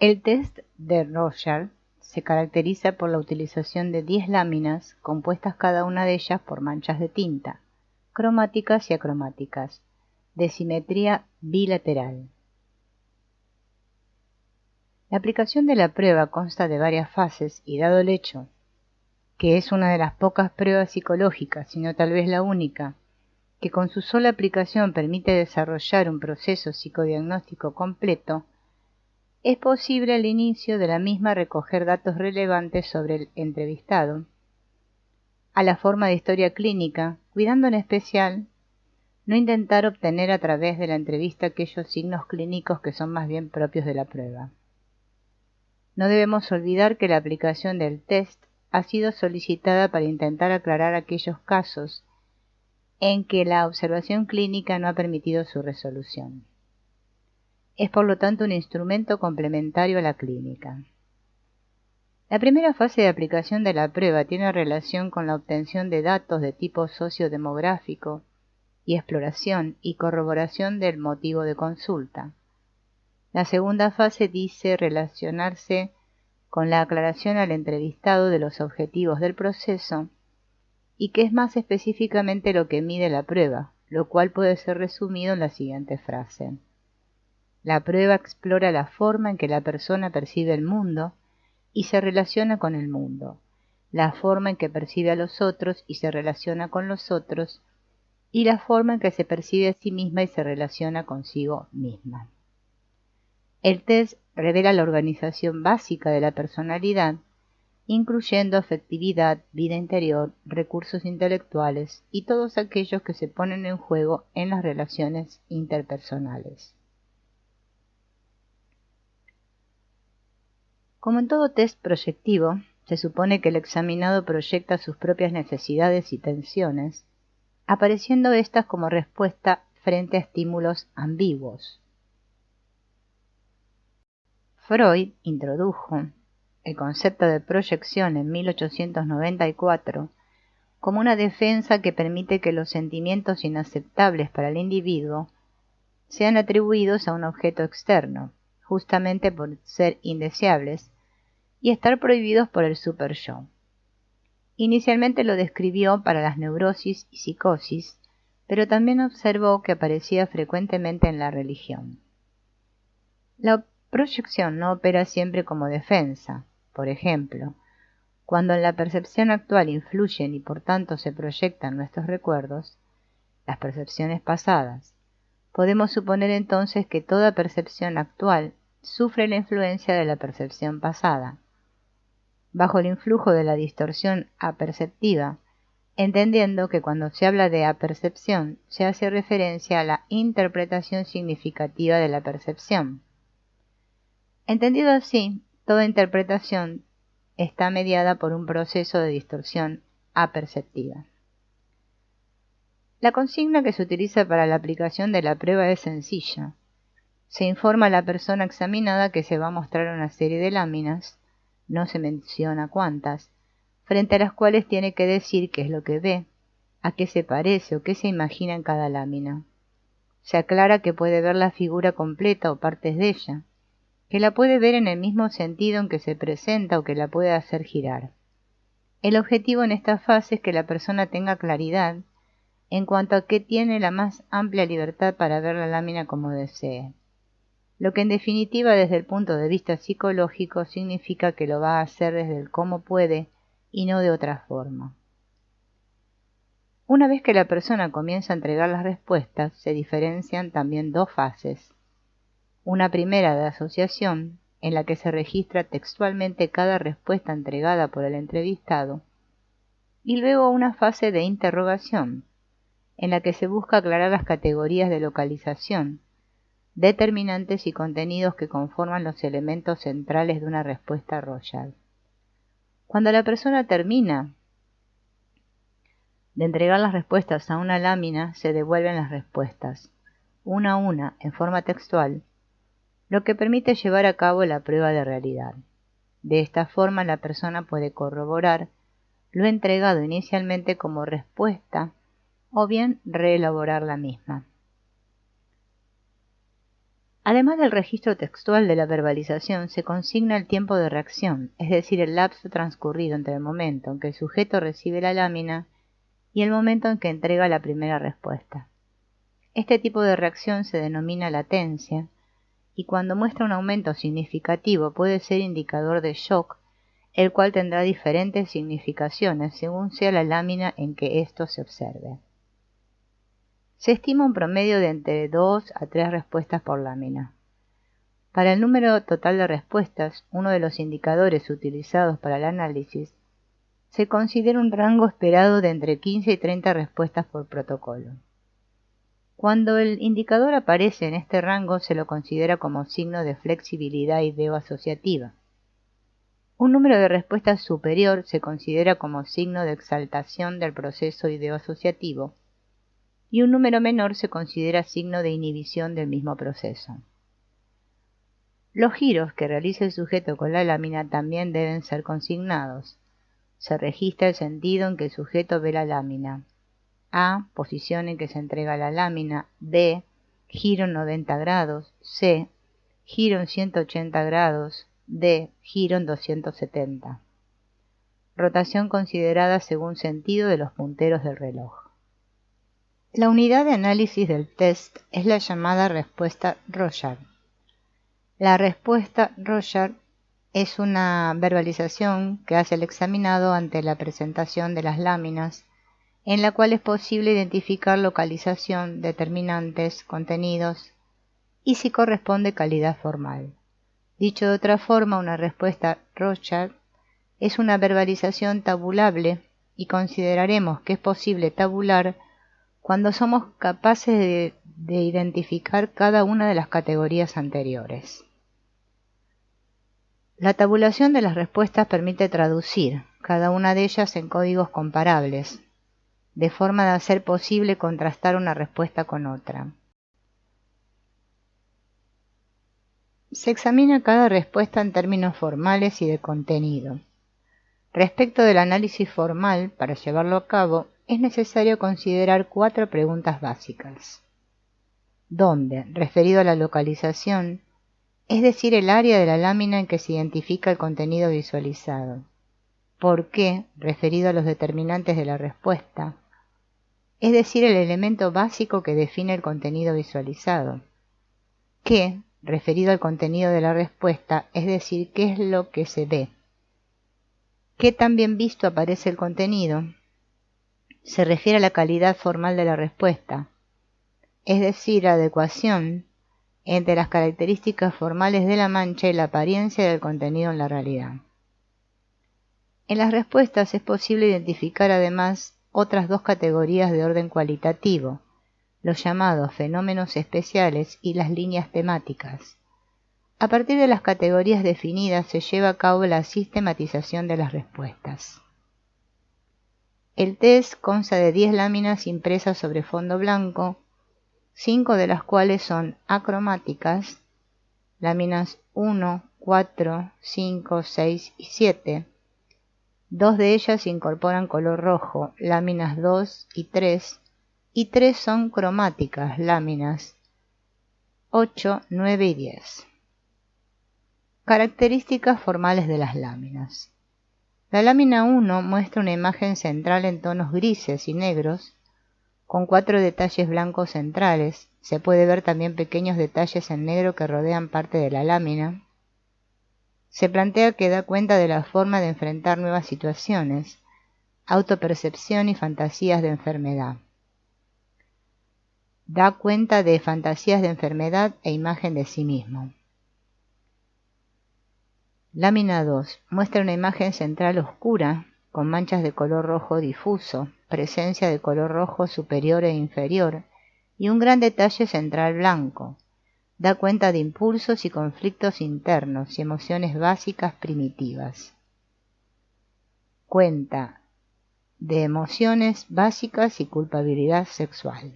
El test de Rorschach se caracteriza por la utilización de 10 láminas, compuestas cada una de ellas por manchas de tinta, cromáticas y acromáticas, de simetría bilateral. La aplicación de la prueba consta de varias fases y dado el hecho que es una de las pocas pruebas psicológicas, sino tal vez la única, que con su sola aplicación permite desarrollar un proceso psicodiagnóstico completo, es posible al inicio de la misma recoger datos relevantes sobre el entrevistado, a la forma de historia clínica, cuidando en especial no intentar obtener a través de la entrevista aquellos signos clínicos que son más bien propios de la prueba. No debemos olvidar que la aplicación del test ha sido solicitada para intentar aclarar aquellos casos en que la observación clínica no ha permitido su resolución. Es por lo tanto un instrumento complementario a la clínica. La primera fase de aplicación de la prueba tiene relación con la obtención de datos de tipo sociodemográfico y exploración y corroboración del motivo de consulta. La segunda fase dice relacionarse con la aclaración al entrevistado de los objetivos del proceso y que es más específicamente lo que mide la prueba, lo cual puede ser resumido en la siguiente frase. La prueba explora la forma en que la persona percibe el mundo y se relaciona con el mundo, la forma en que percibe a los otros y se relaciona con los otros, y la forma en que se percibe a sí misma y se relaciona consigo misma. El test revela la organización básica de la personalidad, incluyendo afectividad, vida interior, recursos intelectuales y todos aquellos que se ponen en juego en las relaciones interpersonales. Como en todo test proyectivo, se supone que el examinado proyecta sus propias necesidades y tensiones, apareciendo éstas como respuesta frente a estímulos ambiguos. Freud introdujo el concepto de proyección en 1894 como una defensa que permite que los sentimientos inaceptables para el individuo sean atribuidos a un objeto externo, justamente por ser indeseables y estar prohibidos por el super-yo. Inicialmente lo describió para las neurosis y psicosis, pero también observó que aparecía frecuentemente en la religión. La proyección no opera siempre como defensa. Por ejemplo, cuando en la percepción actual influyen y por tanto se proyectan nuestros recuerdos, las percepciones pasadas, podemos suponer entonces que toda percepción actual sufre la influencia de la percepción pasada. Bajo el influjo de la distorsión aperceptiva, entendiendo que cuando se habla de apercepción se hace referencia a la interpretación significativa de la percepción. Entendido así, toda interpretación está mediada por un proceso de distorsión aperceptiva. La consigna que se utiliza para la aplicación de la prueba es sencilla. Se informa a la persona examinada que se va a mostrar una serie de láminas, no se menciona cuántas, frente a las cuales tiene que decir qué es lo que ve, a qué se parece o qué se imagina en cada lámina. Se aclara que puede ver la figura completa o partes de ella, que la puede ver en el mismo sentido en que se presenta o que la puede hacer girar. El objetivo en esta fase es que la persona tenga claridad en cuanto a que tiene la más amplia libertad para ver la lámina como desee, lo que en definitiva desde el punto de vista psicológico significa que lo va a hacer desde el cómo puede y no de otra forma. Una vez que la persona comienza a entregar las respuestas, se diferencian también dos fases. Una primera de asociación, en la que se registra textualmente cada respuesta entregada por el entrevistado, y luego una fase de interrogación, en la que se busca aclarar las categorías de localización, determinantes y contenidos que conforman los elementos centrales de una respuesta Rorschach. Cuando la persona termina de entregar las respuestas a una lámina, se devuelven las respuestas, una a una, en forma textual, lo que permite llevar a cabo la prueba de realidad. De esta forma, la persona puede corroborar lo entregado inicialmente como respuesta o bien reelaborar la misma. Además del registro textual de la verbalización, se consigna el tiempo de reacción, es decir, el lapso transcurrido entre el momento en que el sujeto recibe la lámina y el momento en que entrega la primera respuesta. Este tipo de reacción se denomina latencia y cuando muestra un aumento significativo puede ser indicador de shock, el cual tendrá diferentes significaciones según sea la lámina en que esto se observe. Se estima un promedio de entre 2 a 3 respuestas por lámina. Para el número total de respuestas, uno de los indicadores utilizados para el análisis, se considera un rango esperado de entre 15 y 30 respuestas por protocolo. Cuando el indicador aparece en este rango, se lo considera como signo de flexibilidad ideo-asociativa. Un número de respuestas superior se considera como signo de exaltación del proceso ideo-asociativo y un número menor se considera signo de inhibición del mismo proceso. Los giros que realiza el sujeto con la lámina también deben ser consignados. Se registra el sentido en que el sujeto ve la lámina. A, posición en que se entrega la lámina. B, giro en 90 grados. C, giro en 180 grados. D, giro en 270. Rotación considerada según sentido de los punteros del reloj. La unidad de análisis del test es la llamada respuesta Rorschach. La respuesta Rorschach es una verbalización que hace el examinado ante la presentación de las láminas, en la cual es posible identificar localización, determinantes, contenidos y si corresponde calidad formal. Dicho de otra forma, una respuesta Rorschach es una verbalización tabulable y consideraremos que es posible tabular cuando somos capaces de identificar cada una de las categorías anteriores. La tabulación de las respuestas permite traducir cada una de ellas en códigos comparables, de forma de hacer posible contrastar una respuesta con otra. Se examina cada respuesta en términos formales y de contenido. Respecto del análisis formal, para llevarlo a cabo, es necesario considerar 4 preguntas básicas. ¿Dónde? Referido a la localización, es decir, el área de la lámina en que se identifica el contenido visualizado. ¿Por qué? Referido a los determinantes de la respuesta, es decir, el elemento básico que define el contenido visualizado. ¿Qué? Referido al contenido de la respuesta, es decir, qué es lo que se ve. ¿Qué tan bien visto aparece el contenido? Se refiere a la calidad formal de la respuesta, es decir, adecuación entre las características formales de la mancha y la apariencia del contenido en la realidad. En las respuestas es posible identificar además otras 2 categorías de orden cualitativo, los llamados fenómenos especiales y las líneas temáticas. A partir de las categorías definidas se lleva a cabo la sistematización de las respuestas. El test consta de 10 láminas impresas sobre fondo blanco, 5 de las cuales son acromáticas, láminas 1, 4, 5, 6 y 7. 2 de ellas incorporan color rojo, láminas 2 y 3 son cromáticas, láminas 8, 9 y 10. Características formales de las láminas. La lámina 1 muestra una imagen central en tonos grises y negros, con 4 detalles blancos centrales. Se puede ver también pequeños detalles en negro que rodean parte de la lámina. Se plantea que da cuenta de la forma de enfrentar nuevas situaciones, autopercepción y fantasías de enfermedad. Da cuenta de fantasías de enfermedad e imagen de sí mismo. Lámina 2 muestra una imagen central oscura, con manchas de color rojo difuso, presencia de color rojo superior e inferior, y un gran detalle central blanco. Da cuenta de impulsos y conflictos internos y emociones básicas primitivas. Cuenta de emociones básicas y culpabilidad sexual.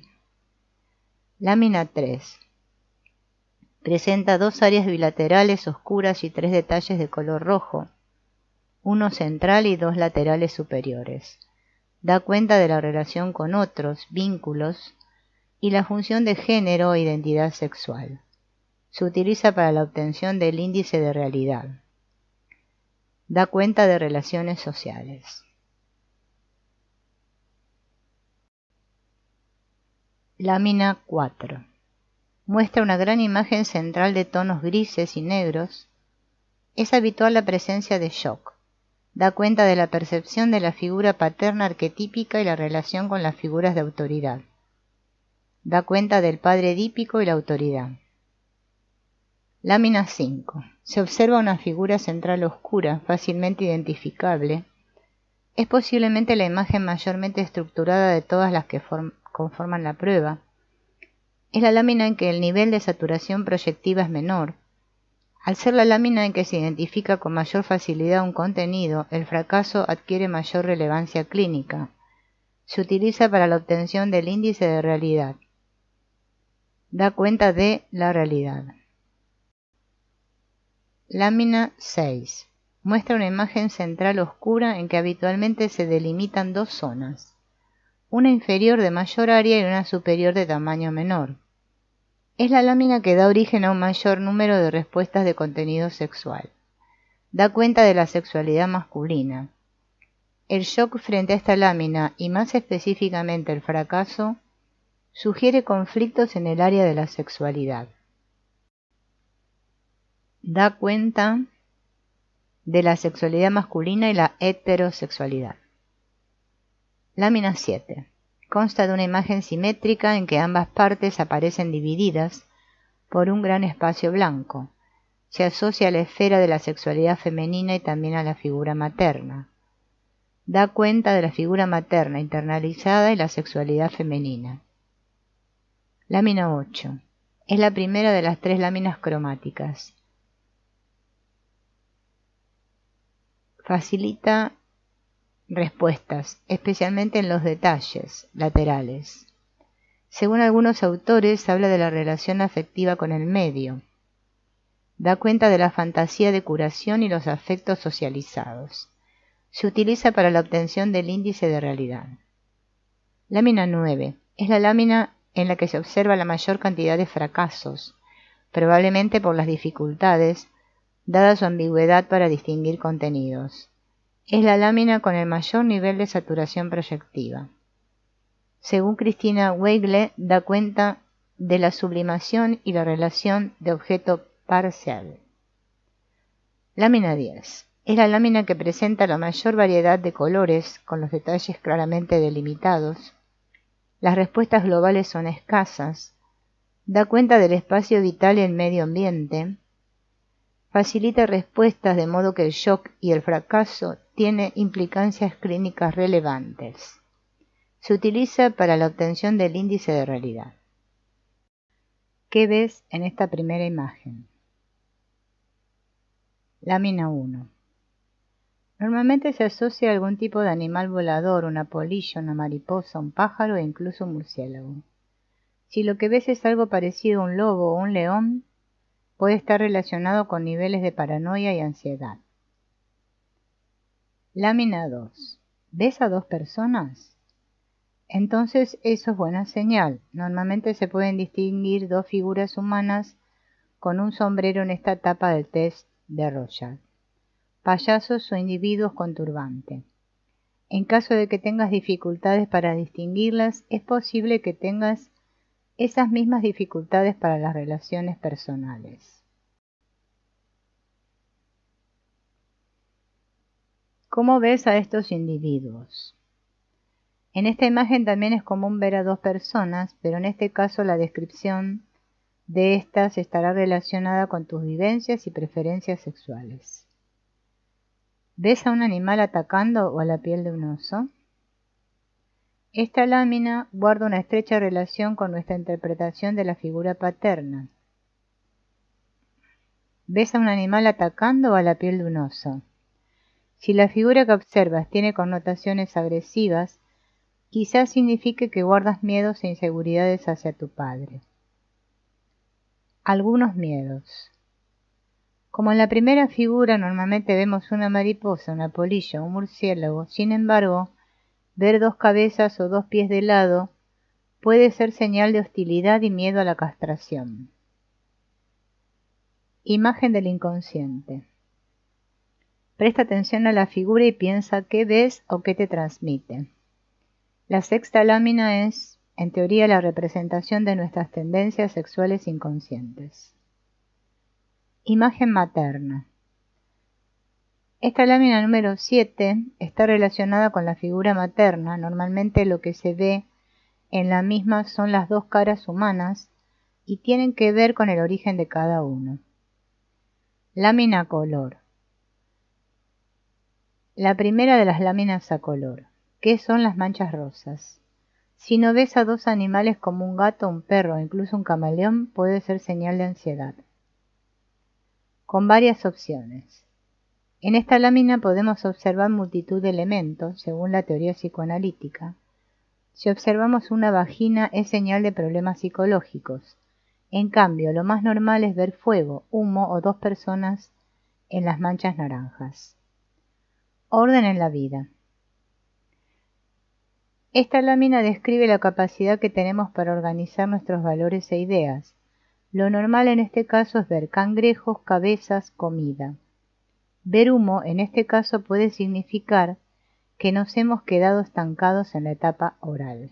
Lámina 3. Presenta 2 áreas bilaterales oscuras y 3 detalles de color rojo, uno central y 2 laterales superiores. Da cuenta de la relación con otros, vínculos, y la función de género o identidad sexual. Se utiliza para la obtención del índice de realidad. Da cuenta de relaciones sociales. Lámina 4. Muestra una gran imagen central de tonos grises y negros. Es habitual la presencia de shock. Da cuenta de la percepción de la figura paterna arquetípica y la relación con las figuras de autoridad. Da cuenta del padre edípico y la autoridad. Lámina 5. Se observa una figura central oscura, fácilmente identificable. Es posiblemente la imagen mayormente estructurada de todas las que conforman la prueba. Es la lámina en que el nivel de saturación proyectiva es menor. Al ser la lámina en que se identifica con mayor facilidad un contenido, el fracaso adquiere mayor relevancia clínica. Se utiliza para la obtención del índice de realidad. Da cuenta de la realidad. Lámina 6. Muestra una imagen central oscura en que habitualmente se delimitan dos zonas, una inferior de mayor área y una superior de tamaño menor. Es la lámina que da origen a un mayor número de respuestas de contenido sexual. Da cuenta de la sexualidad masculina. El shock frente a esta lámina, y más específicamente el fracaso, sugiere conflictos en el área de la sexualidad. Da cuenta de la sexualidad masculina y la heterosexualidad. Lámina 7. Consta de una imagen simétrica en que ambas partes aparecen divididas por un gran espacio blanco. Se asocia a la esfera de la sexualidad femenina y también a la figura materna. Da cuenta de la figura materna internalizada y la sexualidad femenina. Lámina 8. Es la primera de las 3 láminas cromáticas. Facilita respuestas, especialmente en los detalles laterales. Según algunos autores, habla de la relación afectiva con el medio. Da cuenta de la fantasía de curación y los afectos socializados. Se utiliza para la obtención del índice de realidad. Lámina 9. Es la lámina en la que se observa la mayor cantidad de fracasos, probablemente por las dificultades, dada su ambigüedad para distinguir contenidos. Es la lámina con el mayor nivel de saturación proyectiva. Según Cristina Weigle, da cuenta de la sublimación y la relación de objeto parcial. Lámina 10. Es la lámina que presenta la mayor variedad de colores, con los detalles claramente delimitados. Las respuestas globales son escasas. Da cuenta del espacio vital y el medio ambiente. Facilita respuestas de modo que el shock y el fracaso tiene implicancias clínicas relevantes. Se utiliza para la obtención del índice de realidad. ¿Qué ves en esta primera imagen? Lámina 1. Normalmente se asocia a algún tipo de animal volador, una polilla, una mariposa, un pájaro e incluso un murciélago. Si lo que ves es algo parecido a un lobo o un león, puede estar relacionado con niveles de paranoia y ansiedad. Lámina 2. ¿Ves a 2 personas? Entonces eso es buena señal. Normalmente se pueden distinguir 2 figuras humanas con un sombrero en esta etapa del test de Rorschach. Payasos o individuos con turbante. En caso de que tengas dificultades para distinguirlas, es posible que tengas esas mismas dificultades para las relaciones personales. ¿Cómo ves a estos individuos? En esta imagen también es común ver a 2 personas, pero en este caso la descripción de estas estará relacionada con tus vivencias y preferencias sexuales. ¿Ves a un animal atacando o a la piel de un oso? Esta lámina guarda una estrecha relación con nuestra interpretación de la figura paterna. ¿Ves a un animal atacando o a la piel de un oso? Si la figura que observas tiene connotaciones agresivas, quizás signifique que guardas miedos e inseguridades hacia tu padre. Algunos miedos. Como en la primera figura normalmente vemos una mariposa, una polilla o un murciélago, sin embargo, ver 2 cabezas o 2 pies de lado puede ser señal de hostilidad y miedo a la castración. Imagen del inconsciente. Presta atención a la figura y piensa qué ves o qué te transmite. La sexta lámina es, en teoría, la representación de nuestras tendencias sexuales inconscientes. Imagen materna. Esta lámina número 7 está relacionada con la figura materna. Normalmente lo que se ve en la misma son las dos caras humanas y tienen que ver con el origen de cada uno. Lámina a color. La primera de las láminas a color. ¿Qué son las manchas rosas? Si no ves a dos animales como un gato, un perro o incluso un camaleón, puede ser señal de ansiedad. Con varias opciones. En esta lámina podemos observar multitud de elementos, según la teoría psicoanalítica. Si observamos una vagina es señal de problemas psicológicos. En cambio, lo más normal es ver fuego, humo o dos personas en las manchas naranjas. Orden en la vida. Esta lámina describe la capacidad que tenemos para organizar nuestros valores e ideas. Lo normal en este caso es ver cangrejos, cabezas, comida. Ver humo en este caso puede significar que nos hemos quedado estancados en la etapa oral.